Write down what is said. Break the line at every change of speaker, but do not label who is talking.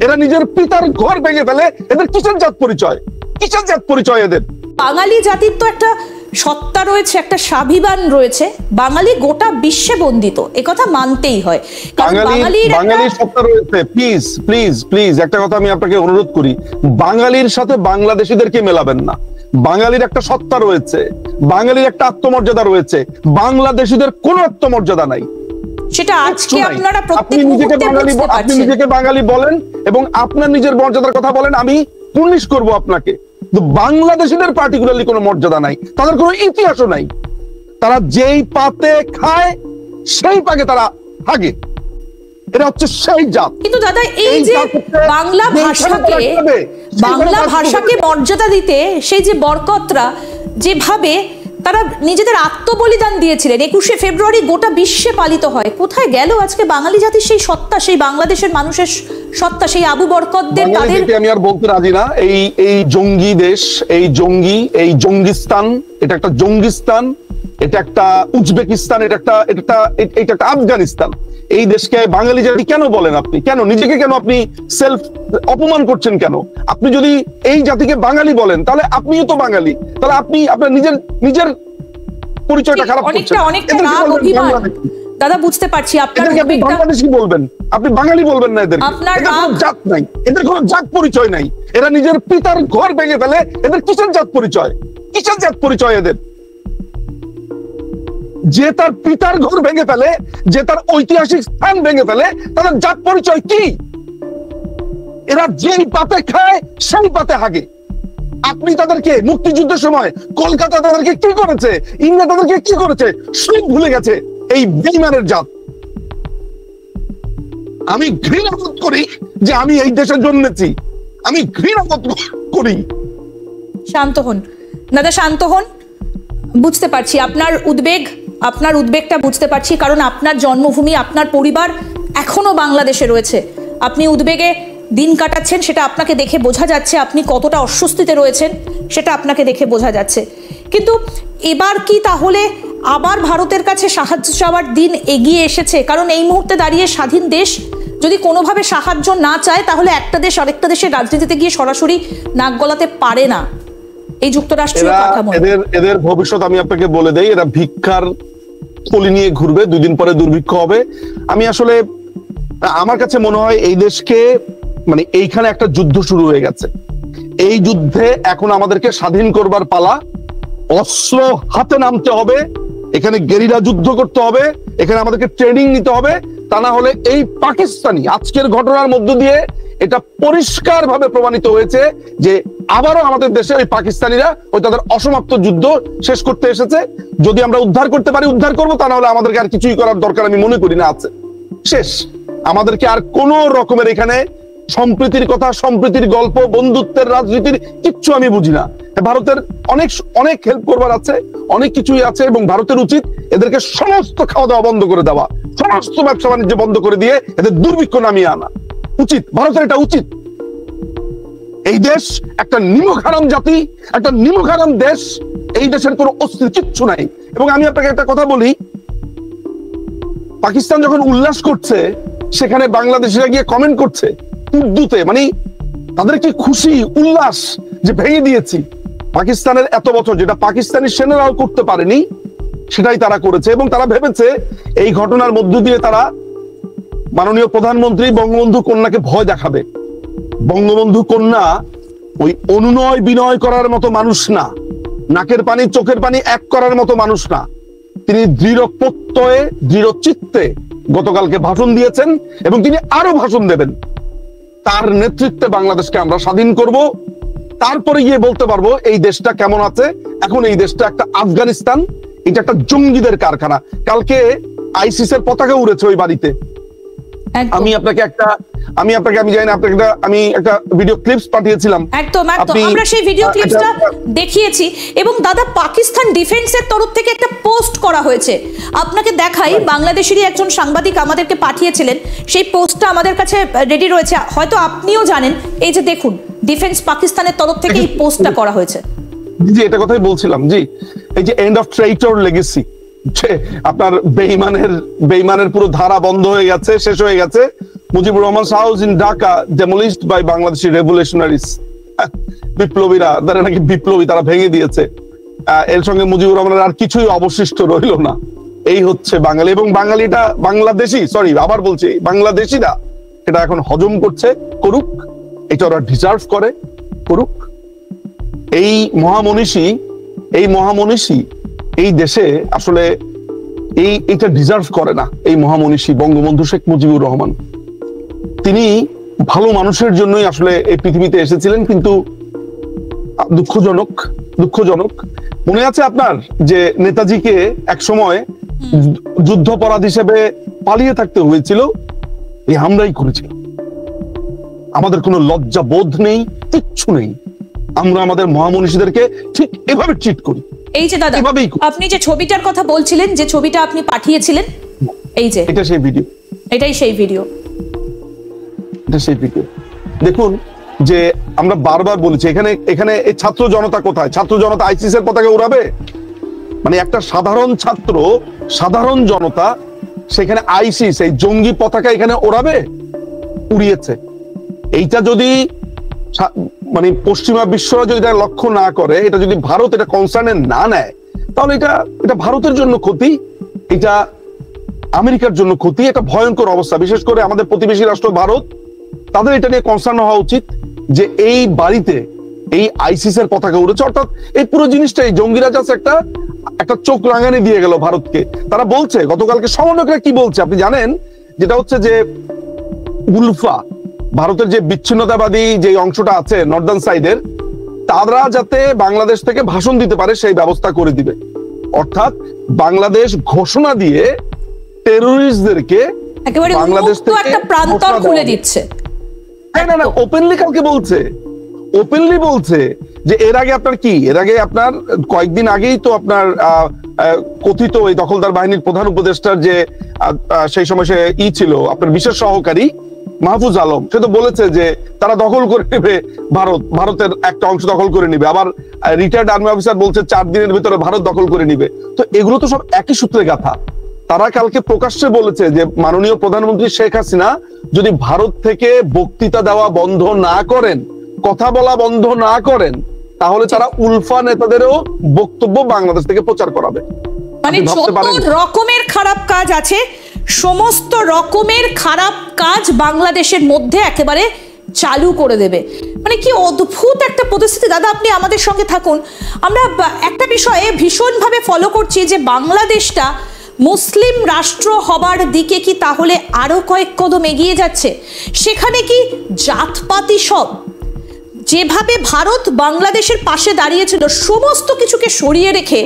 এরা নিজের পিতার ঘর ভেঙে ফেলে। এদের কিসের জাত পরিচয়? কিসের জাত পরিচয় এদের?
বাঙালি জাতির তো একটা সত্তা রয়েছে, একটা স্বাভিমান রয়েছে। বাঙালি গোটা বিশ্বে বন্দিত, একথা মানতেই হয়।
বাঙালির সত্তা রয়েছে। প্লিজ প্লিজ প্লিজ একটা কথা আমি আপনাকে অনুরোধ করি, বাঙালির সাথে বাংলাদেশিদেরকে মেলাবেন না। বাঙালির একটা সত্তা রয়েছে, বাঙালির একটা আত্মমর্যাদা রয়েছে। বাংলাদেশিদের কোনো আত্মমর্যাদা নাই।
সেটা আজকে আপনারা
আপনি নিজেকে বাঙালি বলেন এবং আপনার নিজের মর্যাদার কথা বলেন, আমি পুলিশ করব আপনাকে। বাংলাদেশিদের পার্টিকুলারলি কোনো মর্যাদা নাই, তাদের কোনো ইতিহাসও নাই। তারা যেই পাতে খায় সেই পাকে তারা হাগে। এটা হচ্ছে সেই জাত।
কিন্তু দাদা, এই যে বাংলা ভাষাকে মর্যাদা দিতে সেই যে বরকতরা যেভাবে তারা নিজেদের আত্মবলিদান দিয়েছিলেন, 21শে ফেব্রুয়ারি গোটা বিশ্বে পালিত হয়, কোথায় গেল আজকে বাঙালি জাতির সেই সত্তা, সেই বাংলাদেশের মানুষের সত্তা, সেই আবু বরকতদের? তাদের
আমি আর বলতে রাজি না। এই জঙ্গি দেশ, এই জঙ্গিস্তান, এটা একটা জঙ্গিস্তান, এটা একটা উজবেকিস্তান, এটা একটা আফগানিস্তান। এই দেশকে বাঙালি জাতি কেন বলেন আপনি? কেন নিজেকে কেন আপনি সেলফ অপমান করছেন কেন? আপনি যদি এই জাতিকে বাঙালি বলেন তাহলে আপনিও তো বাঙালি, তাহলে আপনি আপনার নিজের পরিচয়টা খারাপ করছেন।
দাদা বুঝতে পারছি আপনার
বাংলাদেশি বলবেন, আপনি বাঙালি বলবেন না। এদের কোনো জাত নাই, এদের কোনো জাত পরিচয় নাই। এরা নিজের পিতার ঘর ভেঙে ফেলে। এদের কিসের জাত পরিচয়? কিসের জাত পরিচয় এদের? যে তার পিতার ঘর ভেঙে ফেলে, যে তার ঐতিহাসিক স্থান ভেঙে ফেলে, তাদের জাত পরিচয় কি? এরা যেই পাতে খায় সেই পাতে হাগে। আপনি তাদেরকে মুক্তিযুদ্ধের সময় কলকাতা তাদেরকে কি করেছে, ইন্ডিয়া তাদেরকে কি করেছে সব ভুলে গেছে এই বেঈমানের জাত। আমি ঘৃণা বোধ করি যে আমি এই দেশে জন্মেছি, আমি ঘৃণা বোধ করি।
শান্ত হন দাদা, শান্ত হন। বুঝতে পারছি আপনার উদ্বেগটা বুঝতে পারছি, কারণ আপনার জন্মভূমি, আপনার পরিবার এখনো বাংলাদেশে রয়েছে। আপনি উদ্বেগে দিন কাটাচ্ছেন, সেটা আপনাকে দেখে বোঝা যাচ্ছে। আপনি কতটা অস্বস্তিতে রয়েছেন সেটা আপনাকে দেখে বোঝা যাচ্ছে। কিন্তু এবার কি তাহলে আবার ভারতের কাছে সাহায্য চাওয়ার দিন এগিয়ে এসেছে? কারণ এই মুহূর্তে দাঁড়িয়ে স্বাধীন দেশ যদি কোনোভাবে সাহায্য না চায়, তাহলে একটা দেশ আরেকটা দেশের রাজনীতিতে গিয়ে সরাসরি নাক গলাতে পারে না। এই যুক্তরাষ্ট্রীয় কাঠামো,
এদের ভবিষ্যৎ আমি আপনাকে বলে দেই। এরা ভিক্ষার থলি নিয়ে ঘুরবে, 2 দিন পরে দুর্ভিক্ষ হবে। আমি আসলে আমার কাছে মনে হয় এই দেশকে মানে এইখানে একটা যুদ্ধ শুরু হয়ে গেছে। এই যুদ্ধে এখন আমাদেরকে স্বাধীন করবার পালা। অস্ত্র হাতে নামতে হবে, এখানে গেরিলা যুদ্ধ করতে হবে, এখানে আমাদেরকে ট্রেনিং নিতে হবে। তা না হলে এই পাকিস্তানি আজকের ঘটনার মধ্য দিয়ে এটা পরিষ্কার ভাবে প্রমাণিত হয়েছে যে আবারও আমাদের দেশে ওই পাকিস্তানিরা ওই তাদের অসমাপ্ত যুদ্ধ শেষ করতে এসেছে। যদি আমরা উদ্ধার করতে পারি উদ্ধার করবো, তা না হলে আমাদেরকে আর কিছুই করার দরকার আমি মনে করি না আছে। শেষ। আমাদেরকে আর কোন রকমের এখানে সম্প্রীতির কথা, সম্প্রীতির গল্প, বন্ধুত্বের রাজনীতির কিচ্ছু আমি বুঝি না। ভারতের অনেক হেল্প করবার আছে, অনেক কিছুই আছে, এবং ভারতের উচিত এদেরকে সমস্ত খাওয়া দাওয়া বন্ধ করে দেওয়া, সমস্ত ব্যবসা বাণিজ্য বন্ধ করে দিয়ে এদের দুর্ভিক্ষ নামিয়ে আনা উচিত। ভারতের এটা উচিত। এই দেশ একটা নিমকহারাম জাতি, একটা নিমকহারাম দেশ। এই দেশের কোনো অস্তিত্ব কিচ্ছু নাই। এবং আমি আপনাকে একটা কথা বলি, পাকিস্তান যখন উল্লাস করছে সেখানে বাংলাদেশিরা গিয়ে কমেন্ট করছে উর্দুতে, মানে তাদের কি খুশি উল্লাস যে ভেঙে দিয়েছি। পাকিস্তানের এত বছর যেটা পাকিস্তানি সেনারাও করতে পারেনি সেটাই তারা করেছে, এবং তারা ভেবেছে এই ঘটনার মধ্য দিয়ে তারা মাননীয় প্রধানমন্ত্রী বঙ্গবন্ধু কন্যাকে ভয় দেখাবে। বঙ্গবন্ধু কন্যা ওই অনুনয় বিনয় করার মতো মানুষ না, নাকের পানি চোখের পানি এক করার মতো মানুষ না। তিনি দৃঢ় প্রত্যয়ে দৃঢ় চিত্তে গতকালকে ভাষণ দিয়েছেন এবং তিনি আরো ভাষণ দেবেন। তার নেতৃত্বে বাংলাদেশকে আমরা স্বাধীন করব, তারপরে গিয়ে বলতে পারবো এই দেশটা কেমন আছে। এখন এই দেশটা একটা আফগানিস্তান, এটা একটা জঙ্গিদের কারখানা। কালকে আইসিসের পতাকা উড়েছে ওই বাড়িতে। আমি জানি না, আমি একটা ভিডিও ক্লিপস পাঠিয়েছিলাম।
একদম আমরা সেই ভিডিও ক্লিপসটা দেখিয়েছি। এবং দাদা, পাকিস্তান ডিফেন্সের তরফ থেকে একটা পোস্ট করা হয়েছে, আপনাকে দেখাই। বাংলাদেশেরই একজন সাংবাদিক আমাদেরকে পাঠিয়েছিলেন, সেই পোস্টটা আমাদের কাছে রেডি রয়েছে, হয়তো আপনিও জানেন। এই যে দেখুন, ডিফেন্স পাকিস্তানের তরফ থেকে এই পোস্টটা করা হয়েছে।
জি, এটা কথাই বলছিলাম। জি, এই যে এন্ড অফ ট্রেইটর লেগেসি, আপনার বেঈমানের পুরো ধারা বন্ধ হয়ে গেছে, শেষ হয়ে গেছে। Mujibur রহমান's house in Dhaka demolished by Bangladeshi revolutionaries. বিপ্লবীরা, তারা নাকি বিপ্লবী, তারা ভেঙে দিয়েছে। এর সঙ্গে মুজিবুর রহমানের আর কিছুই অবশিষ্ট রইল না। এই হচ্ছে বাঙালি, এবং বাঙালিটা বাংলাদেশি, সরি আবার বলছি, বাংলাদেশিরা এটা এখন হজম করছে, করুক, এটা ওরা ডিজার্ভ করে, করুক। এই মহামনীষী এই দেশে আসলে এইটা ডিজার্ভ করে না। এই মহামনীষী বঙ্গবন্ধু শেখ মুজিবুর রহমান, তিনি ভালো মানুষের জন্যই আসলে এই পৃথিবীতে এসেছিলেন, কিন্তু দুঃখজনক মনে আছে আপনার যে নেতাজিকে এক সময় যুদ্ধাপরাধ হিসেবে পালিয়ে থাকতে হয়েছিল, এই আমরাই করেছি। আমাদের কোনো লজ্জা বোধ নেই, কিচ্ছু নেই। আমরা আমাদের মহামনীষীদেরকে ঠিক এভাবে ট্রিট করি।
এই যে দাদা, আপনি যে ছবিটার কথা বলছিলেন, যে ছবিটা আপনি পাঠিয়েছিলেন, এই যে
এটা সেই ভিডিও,
এটাই সেই ভিডিও।
দেখুন যে আমরা বারবার বলেছি, এখানে এই ছাত্র জনতা কোথায়? ছাত্র জনতা আইসিস এর পতাকা উড়াবে? মানে একটা সাধারণ ছাত্র, সাধারণ জনতা সেখানে আইসিস, এই জঙ্গি পতাকা এখানে ওড়াবে? উড়িয়েছে। এইটা যদি মানে পশ্চিমা বিশ্বরা যদি এটা লক্ষ্য না করে, এটা যদি ভারত এটা কনসার্নে না নেয়, তাহলে এটা ভারতের জন্য ক্ষতি, এটা আমেরিকার জন্য ক্ষতি, এটা ভয়ঙ্কর অবস্থা। বিশেষ করে আমাদের প্রতিবেশী রাষ্ট্র ভারত, তাদের এটা নিয়ে কনসার্ন হওয়া উচিত যে এই বাড়িতে এই আইসিস এর পতাকা উড়েছে। অর্থাৎ এই পুরো জিনিসটাই জঙ্গিরা জাস্ট একটা চোখ রাঙানি দিয়ে গেল ভারতকে। তারা বলছে, গতকালকে সমন্বয়করা কি বলছে আপনি জানেন? যেটা হচ্ছে যে উলফা, ভারতের যে বিচ্ছিন্নতাবাদী যে অংশটা আছে নর্দার্ন সাইডের, তারা যাতে বাংলাদেশ থেকে ভাষণ দিতে পারে সেই ব্যবস্থা করে দিবে। অর্থাৎ বাংলাদেশ ঘোষণা দিয়ে টেরোরিস্টদেরকে
একেবারে
বাংলাদেশ থেকে
একটা প্রান্তর খুলে দিচ্ছে।
না, ওপেনলি কালকে বলছে, ওপেনলি বলছে যে এর আগে আপনার কয়েকদিন আগেই তো আপনার কথিত এই দখলদার বাহিনীর প্রধান উপদেষ্টার যে সেই সময় সে ছিল আপনার বিশেষ সহকারী মাহফুজ আলম, সে তো বলেছে যে তারা দখল করে নেবে, ভারতের একটা অংশ দখল করে নিবে। আবার রিটায়ার্ড আর্মি অফিসার বলছে 4 দিনের ভিতরে ভারত দখল করে নিবে। তো এগুলো তো সব একই সূত্রে গাথা। তারা কালকে প্রকাশ্যে বলেছে যে মাননীয় প্রধানমন্ত্রী শেখ হাসিনা যদি ভারত থেকে বক্তৃতা দেওয়া বন্ধ না করেন, কথা বলা বন্ধ না করেন, তাহলে তারা উলফা নেতাদেরও বক্তব্য বাংলাদেশ থেকে প্রচার করাবে।
মানে যত রকমের খারাপ কাজ আছে, সমস্ত রকমের খারাপ কাজ বাংলাদেশের মধ্যে একেবারে চালু করে দেবে। মানে কি অদ্ভুত একটা পরিস্থিতি। দাদা, আপনি আমাদের সঙ্গে থাকুন। আমরা একটা বিষয়ে ভীষণভাবে ফলো করছি যে বাংলাদেশটা মুসলিম রাষ্ট্র হবার দিকে কি তাহলে আরো কয়েক কদম এগিয়ে যাচ্ছে? সেখানে কি জাতপাতি সব, যেভাবে ভারত বাংলাদেশের পাশে দাঁড়িয়েছিল, সমস্ত কিছুকে সরিয়ে রেখে